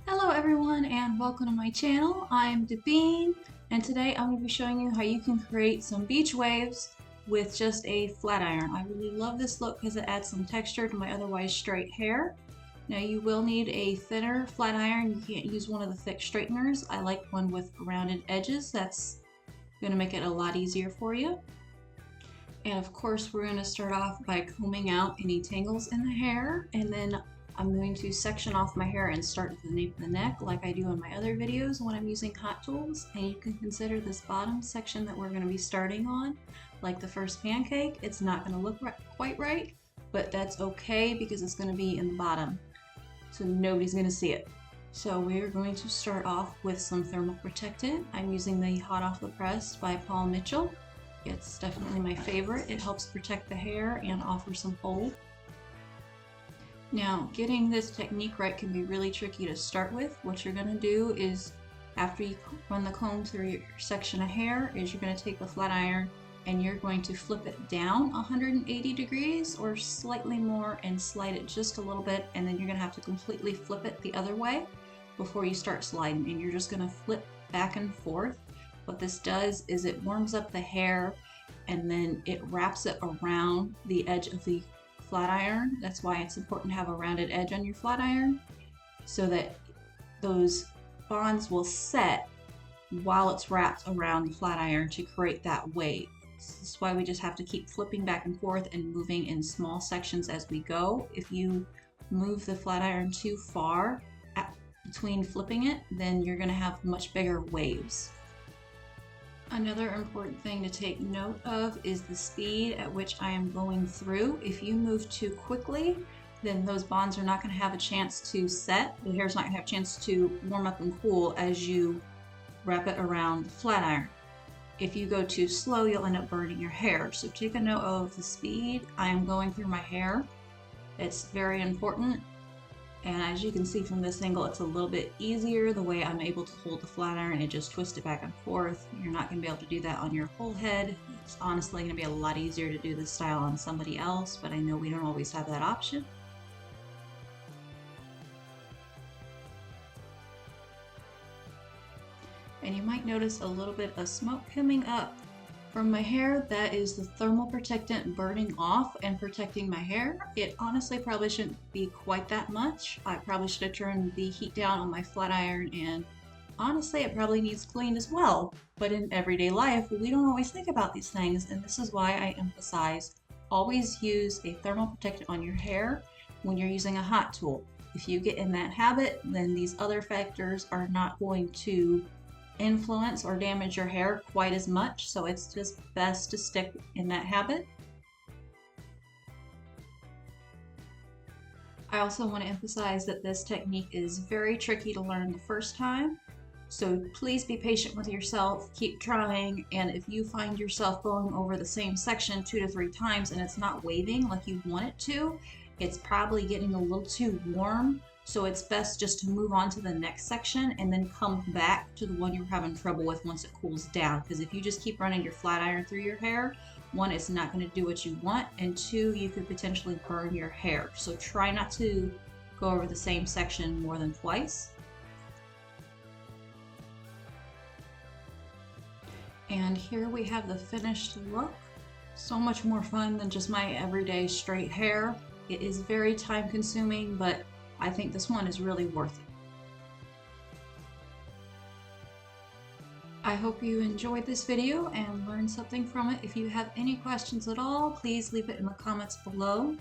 Hello everyone and welcome to my channel. I'm Beachy and today I'm going to be showing you how you can create some beach waves with just a flat iron. I really love this look because it adds some texture to my otherwise straight hair. Now you will need a thinner flat iron. You can't use one of the thick straighteners. I like one with rounded edges. That's going to make it a lot easier for you. And of course we're going to start off by combing out any tangles in the hair, and then I'm going to section off my hair and start at the nape of the neck like I do in my other videos when I'm using hot tools. And you can consider this bottom section that we're going to be starting on like the first pancake. It's not going to look quite right, but that's okay because it's going to be in the bottom, so nobody's going to see it. So we're going to start off with some thermal protectant. I'm using the Hot Off the Press by Paul Mitchell. It's definitely my favorite. It helps protect the hair and offer some hold. Now, getting this technique right can be really tricky to start with. What you're going to do is, after you run the comb through your section of hair, is you're going to take the flat iron and you're going to flip it down 180 degrees or slightly more and slide it just a little bit, and then you're going to have to completely flip it the other way before you start sliding, and you're just going to flip back and forth. What this does is it warms up the hair and then it wraps it around the edge of the flat iron. That's why it's important to have a rounded edge on your flat iron, so that those bonds will set while it's wrapped around the flat iron to create that wave. This is why we just have to keep flipping back and forth and moving in small sections as we go. If you move the flat iron too far between flipping it, then you're going to have much bigger waves. Another important thing to take note of is the speed at which I am going through. If you move too quickly, then those bonds are not going to have a chance to set. The hair's not going to have a chance to warm up and cool as you wrap it around the flat iron. If you go too slow, you'll end up burning your hair. So take a note of the speed I am going through my hair. It's very important. And as you can see from this angle, it's a little bit easier the way I'm able to hold the flat iron and just twist it back and forth. You're not going to be able to do that on your whole head. It's honestly going to be a lot easier to do this style on somebody else, but I know we don't always have that option. And you might notice a little bit of smoke coming up from my hair. That is the thermal protectant burning off and protecting my hair. It honestly probably shouldn't be quite that much. I probably should have turned the heat down on my flat iron, and honestly it probably needs cleaned as well. But in everyday life, we don't always think about these things, and this is why I emphasize always use a thermal protectant on your hair when you're using a hot tool. If you get in that habit, then these other factors are not going to influence or damage your hair quite as much, so it's just best to stick in that habit. I also want to emphasize that this technique is very tricky to learn the first time, so please be patient with yourself, keep trying, and if you find yourself going over the same section 2 to 3 times and it's not waving like you want it to, it's probably getting a little too warm. So it's best just to move on to the next section and then come back to the one you're having trouble with once it cools down. Because if you just keep running your flat iron through your hair, one, it's not going to do what you want, and two, you could potentially burn your hair. So try not to go over the same section more than twice. And here we have the finished look. So much more fun than just my everyday straight hair. It is very time consuming, but I think this one is really worth it. I hope you enjoyed this video and learned something from it. If you have any questions at all, please leave it in the comments below.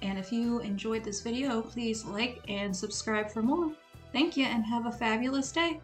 And if you enjoyed this video, please like and subscribe for more. Thank you and have a fabulous day.